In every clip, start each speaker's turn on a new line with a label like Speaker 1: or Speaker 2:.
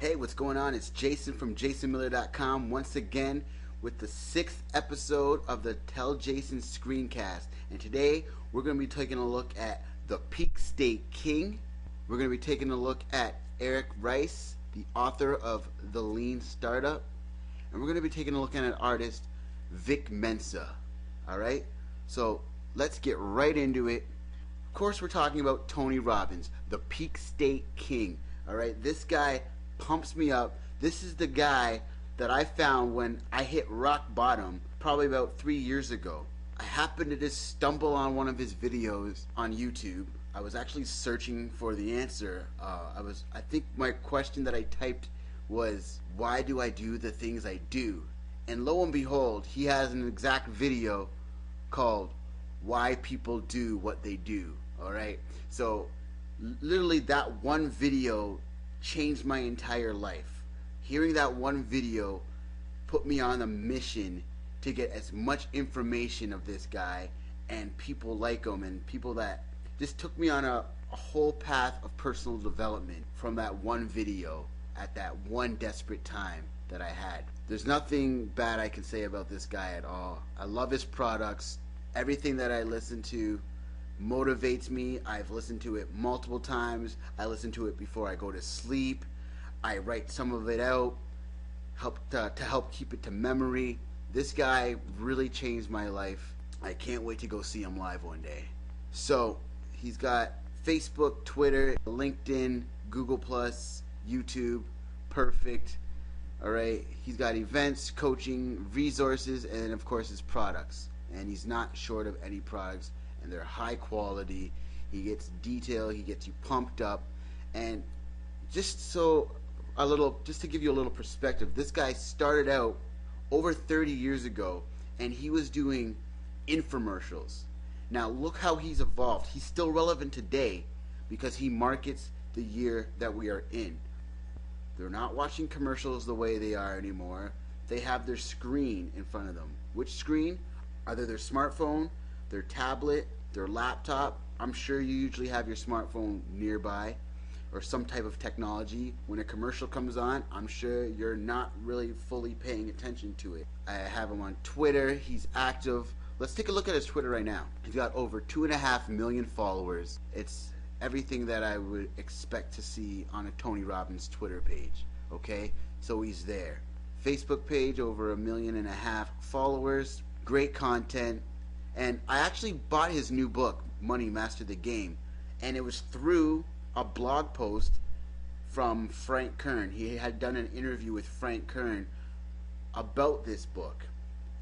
Speaker 1: Hey, what's going on? It's Jason from jasonmiller.com once again with the 6th episode of the Tell Jason Screencast. And today we're going to be taking a look at the Peak State King. We're going to be taking a look at Eric Ries, the author of The Lean Startup. And we're going to be taking a look at an artist, Vic Mensa. Alright? So let's get right into it. Of course, we're talking about Tony Robbins, the Peak State King. Alright? This guy pumps me up. This is the guy that I found when I hit rock bottom probably about 3 years ago. I happened to just stumble on one of his videos on YouTube. I was actually searching for the answer. I think my question that I typed was, why do I do the things I do? And lo and behold, he has an exact video called Why People Do What They Do. Alright? So literally that one video changed my entire life. Hearing that one video put me on a mission to get as much information of this guy and people like him and people that just took me on a whole path of personal development from that one video at that one desperate time that I had. There's nothing bad I can say about this guy at all. I love his products. Everything that I listen to motivates me. I've listened to it multiple times. I listen to it before I go to sleep. I write some of it out to help keep it to memory. This guy really changed my life. I can't wait to go see him live one day. So he's got Facebook, Twitter, LinkedIn, Google+, YouTube, perfect. Alright, he's got events, coaching, resources, and of course his products. And he's not short of any products, and they're high quality. He gets detail, he gets you pumped up. And just to give you a little perspective, this guy started out over 30 years ago and he was doing infomercials. Now look how he's evolved. He's still relevant today because he markets the year that we are in. They're not watching commercials the way they are anymore. They have their screen in front of them. Which screen? Either their smartphone, their tablet, their laptop. I'm sure you usually have your smartphone nearby or some type of technology. When a commercial comes on, I'm sure you're not really fully paying attention to it. I have him on Twitter. He's active. Let's take a look at his Twitter right now. He's got over 2.5 million followers. It's everything that I would expect to see on a Tony Robbins Twitter page. Okay? So he's there. Facebook page, over 1.5 million followers. Great content. And I actually bought his new book, Money Master the Game, and it was through a blog post from Frank Kern. He had done an interview with Frank Kern about this book,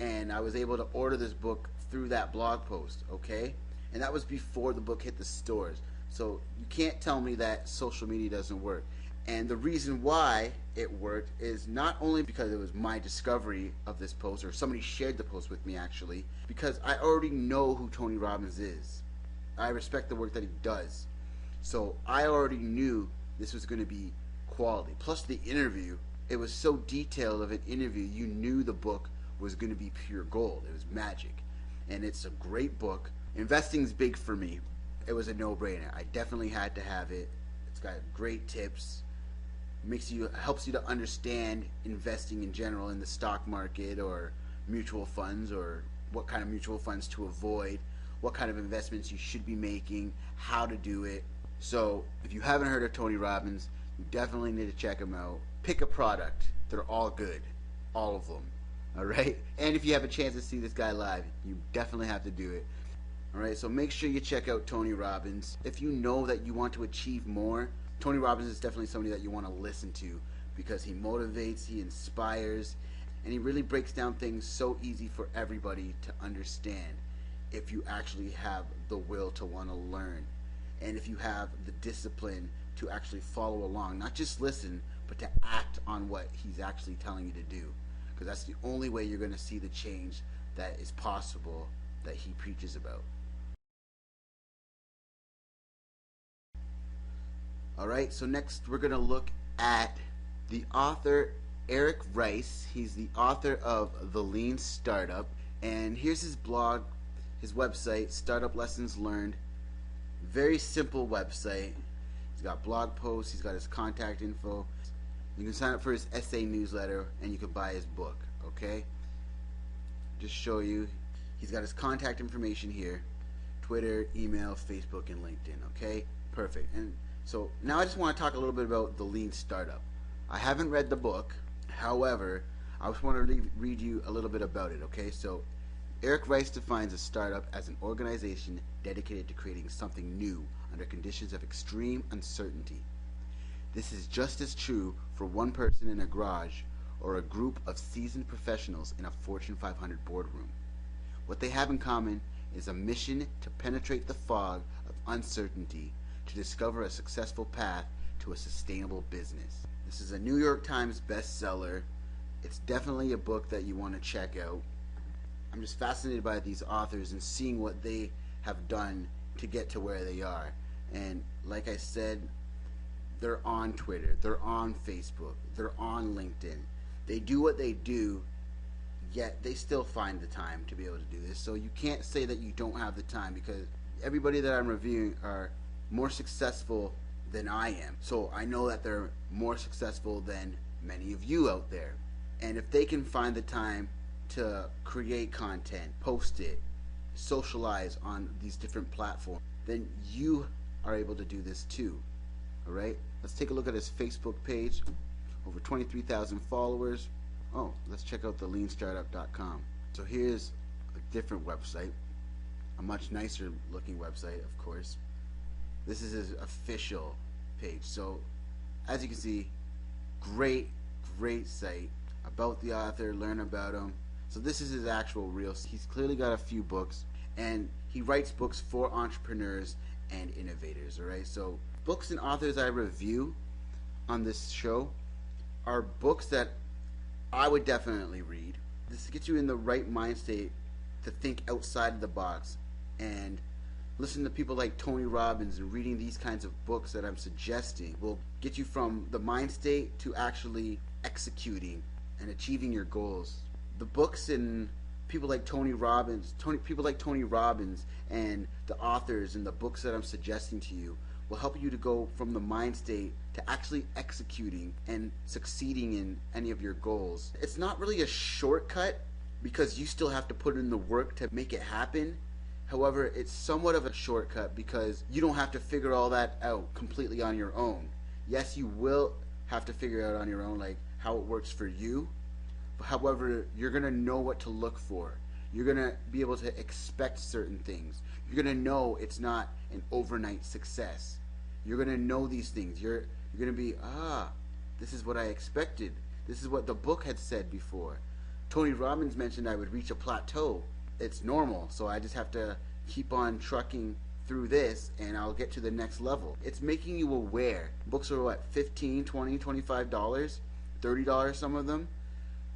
Speaker 1: and I was able to order this book through that blog post, okay? And that was before the book hit the stores. So you can't tell me that social media doesn't work. And the reason why it worked is not only because it was my discovery of this post, or somebody shared the post with me actually, because I already know who Tony Robbins is. I respect the work that he does. So I already knew this was going to be quality. Plus the interview, it was so detailed of an interview, you knew the book was going to be pure gold. It was magic. And it's a great book. Investing's big for me. It was a no-brainer. I definitely had to have it. It's got great tips. Helps you to understand investing in general in the stock market or mutual funds, or what kind of mutual funds to avoid, what kind of investments you should be making, how to do it. So if you haven't heard of Tony Robbins, you definitely need to check him out. Pick a product. They're all good. All of them. Alright? And if you have a chance to see this guy live, you definitely have to do it. Alright, so make sure you check out Tony Robbins. If you know that you want to achieve more, Tony Robbins is definitely somebody that you want to listen to, because he motivates, he inspires, and he really breaks down things so easy for everybody to understand if you actually have the will to want to learn, and if you have the discipline to actually follow along, not just listen, but to act on what he's actually telling you to do, because that's the only way you're going to see the change that is possible that he preaches about. Alright, so next we're going to look at the author Eric Ries. He's the author of The Lean Startup, and here's his blog, his website, Startup Lessons Learned. Very simple website. He's got blog posts, he's got his contact info. You can sign up for his essay newsletter, and you can buy his book. Okay? Just show you. He's got his contact information here: Twitter, email, Facebook, and LinkedIn. Okay? Perfect. And so now I just want to talk a little bit about the Lean Startup. I haven't read the book. However, I just want to read you a little bit about it. Okay? So Eric Ries defines a startup as an organization dedicated to creating something new under conditions of extreme uncertainty. This is just as true for one person in a garage or a group of seasoned professionals in a Fortune 500 boardroom. What they have in common is a mission to penetrate the fog of uncertainty to discover a successful path to a sustainable business. This is a New York Times bestseller. It's definitely a book that you want to check out. I'm just fascinated by these authors and seeing what they have done to get to where they are. And like I said, they're on Twitter, they're on Facebook, they're on LinkedIn. They do what they do, yet they still find the time to be able to do this. So you can't say that you don't have the time, because everybody that I'm reviewing are more successful than I am. So I know that they're more successful than many of you out there. And if they can find the time to create content, post it, socialize on these different platforms, then you are able to do this too. Alright? Let's take a look at his Facebook page. Over 23,000 followers. Oh, let's check out the leanstartup.com. So here's a different website. A much nicer looking website, of course. This is his official page. So as you can see, great site. About the author, learn about him. So this is his actual real. He's clearly got a few books, and he writes books for entrepreneurs and innovators. Alright, so books and authors I review on this show are books that I would definitely read. This gets you in the right mind state to think outside of the box and listen to people like Tony Robbins, and reading these kinds of books that I'm suggesting will get you from the mind state to actually executing and achieving your goals. The books and people like Tony Robbins and the authors and the books that I'm suggesting to you will help you to go from the mind state to actually executing and succeeding in any of your goals. It's not really a shortcut, because you still have to put in the work to make it happen. However, it's somewhat of a shortcut because you don't have to figure all that out completely on your own. Yes, you will have to figure out on your own, like how it works for you. However, you're going to know what to look for. You're going to be able to expect certain things. You're going to know it's not an overnight success. You're going to know these things. You're going to be, this is what I expected. This is what the book had said before. Tony Robbins mentioned I would reach a plateau. It's normal, so I just have to keep on trucking through this and I'll get to the next level. It's making you aware. Books are what, $15, $20, $25, $30, some of them?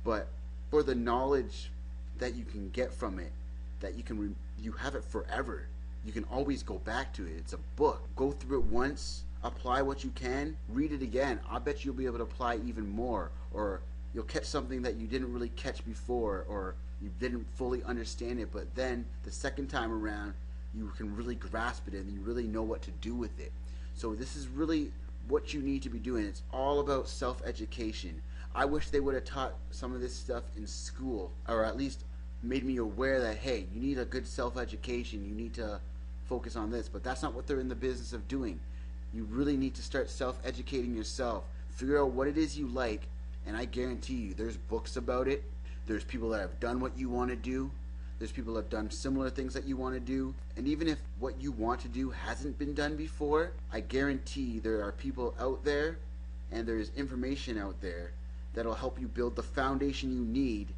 Speaker 1: But for the knowledge that you can get from it, that you have it forever. You can always go back to it. It's a book. Go through it once, apply what you can, read it again. I bet you'll be able to apply even more, or you'll catch something that you didn't really catch before, or you didn't fully understand it, but then the second time around you can really grasp it and you really know what to do with it. So this is really what you need to be doing. It's all about self-education. I wish they would have taught some of this stuff in school, or at least made me aware that, hey, you need a good self-education, you need to focus on this, but that's not what they're in the business of doing. You really need to start self-educating yourself, figure out what it is you like, and I guarantee you there's books about it. There's people that have done what you want to do. There's people that have done similar things that you want to do. And even if what you want to do hasn't been done before, I guarantee there are people out there and there's information out there that'll help you build the foundation you need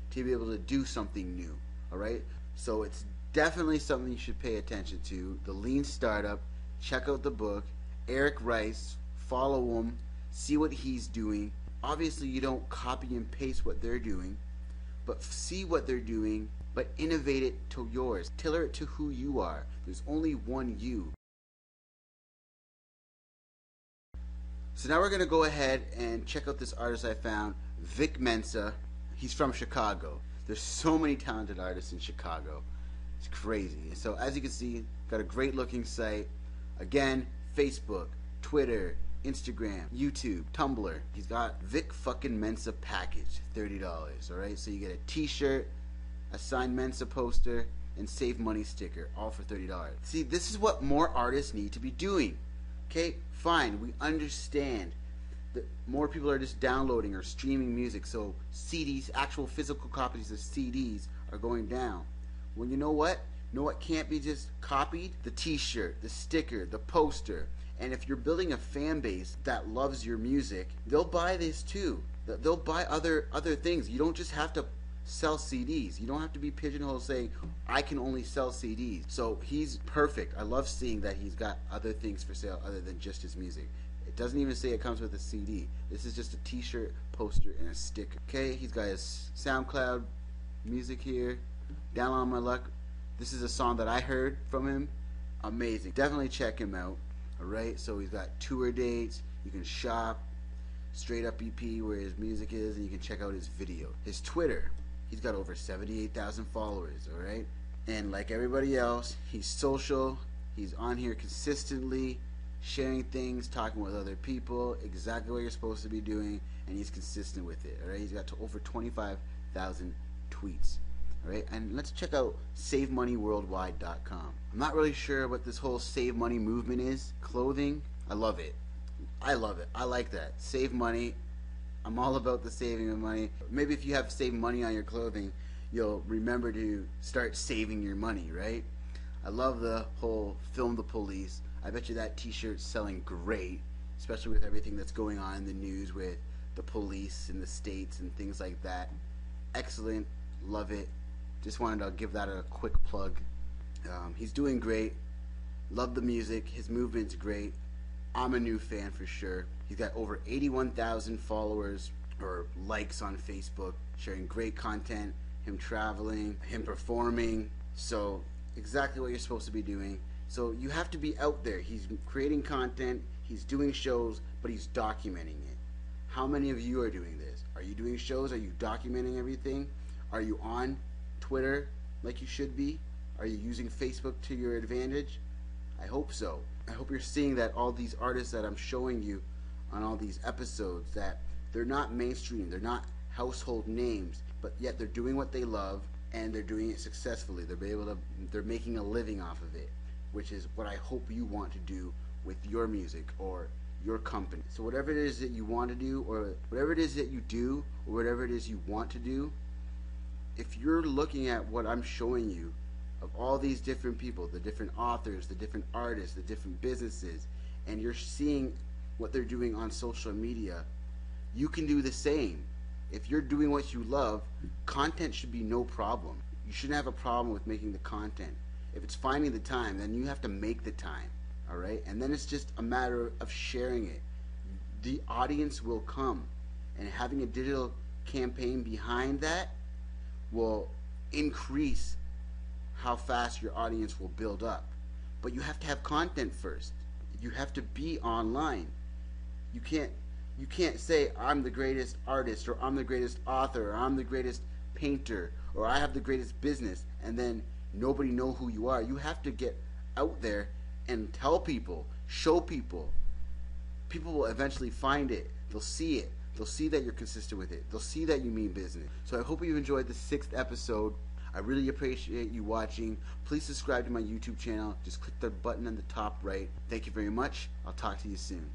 Speaker 1: to be able to do something new. Alright? So it's definitely something you should pay attention to. The Lean Startup. Check out the book. Eric Ries. Follow him. See what he's doing. Obviously you don't copy and paste what they're doing, but see what they're doing, but innovate it to yours. Tailor it to who you are. There's only one you. So now we're going to go ahead and check out this artist I found, Vic Mensa. He's from Chicago. There's so many talented artists in Chicago. It's crazy. So as you can see, got a great looking site. Again, Facebook, Twitter, Instagram, YouTube, Tumblr. He's got Vic fucking Mensa package, $30. Alright, so you get a t-shirt, a signed Mensa poster, and Save Money sticker, all for $30. See, this is what more artists need to be doing. Okay, fine, we understand that more people are just downloading or streaming music, so CDs, actual physical copies of CDs, are going down. Well, you know what? You know what can't be just copied? The t-shirt, the sticker, the poster. And if you're building a fan base that loves your music, they'll buy this too. They'll buy other things. You don't just have to sell CDs. You don't have to be pigeonholed saying, I can only sell CDs. So he's perfect. I love seeing that he's got other things for sale other than just his music. It doesn't even say it comes with a CD. This is just a t-shirt, poster, and a sticker. Okay, he's got his SoundCloud music here. Down on My Luck. This is a song that I heard from him. Amazing. Definitely check him out. Alright, so he's got tour dates. You can shop. Straight Up EP where his music is, and you can check out his video. His Twitter. He's got over 78,000 followers. Alright? And like everybody else, he's social. He's on here consistently, sharing things, talking with other people, exactly what you're supposed to be doing, and he's consistent with it. Alright? He's got over 25,000 tweets. Alright, and let's check out SaveMoneyWorldwide.com. I'm not really sure what this whole save money movement is. Clothing, I love it. I love it. I like that. Save money. I'm all about the saving of money. Maybe if you have saved money on your clothing, you'll remember to start saving your money, right? I love the whole Film the Police. I bet you that t-shirt's selling great, especially with everything that's going on in the news with the police in the States and things like that. Excellent. Love it. Just wanted to give that a quick plug. He's doing great. Love the music. His movement's great. I'm a new fan for sure. He's got over 81,000 followers or likes on Facebook, sharing great content, him traveling, him performing. So exactly what you're supposed to be doing. So you have to be out there. He's creating content, he's doing shows, but he's documenting it. How many of you are doing this? Are you doing shows? Are you documenting everything? Are you on Twitter like you should be? Are you using Facebook to your advantage? I hope so. I hope you're seeing that all these artists that I'm showing you on all these episodes, that they're not mainstream, they're not household names, but yet they're doing what they love and they're doing it successfully. They're making a living off of it, which is what I hope you want to do with your music or your company. So whatever it is that you want to do, or whatever it is that you do, or whatever it is you want to do, if you're looking at what I'm showing you of all these different people, the different authors, the different artists, the different businesses, and you're seeing what they're doing on social media, you can do the same. If you're doing what you love, content should be no problem. You shouldn't have a problem with making the content. If it's finding the time, then you have to make the time, all right? And then it's just a matter of sharing it. The audience will come, and having a digital campaign behind that will increase how fast your audience will build up. But you have to have content first. You have to be online. You can't say I'm the greatest artist, or I'm the greatest author, or I'm the greatest painter, or I have the greatest business, and then nobody know who you are. You have to get out there and tell people, show people. People will eventually find it. They'll see it. They'll see that you're consistent with it. They'll see that you mean business. So I hope you enjoyed the 6th episode. I really appreciate you watching. Please subscribe to my YouTube channel. Just click the button on the top right. Thank you very much. I'll talk to you soon.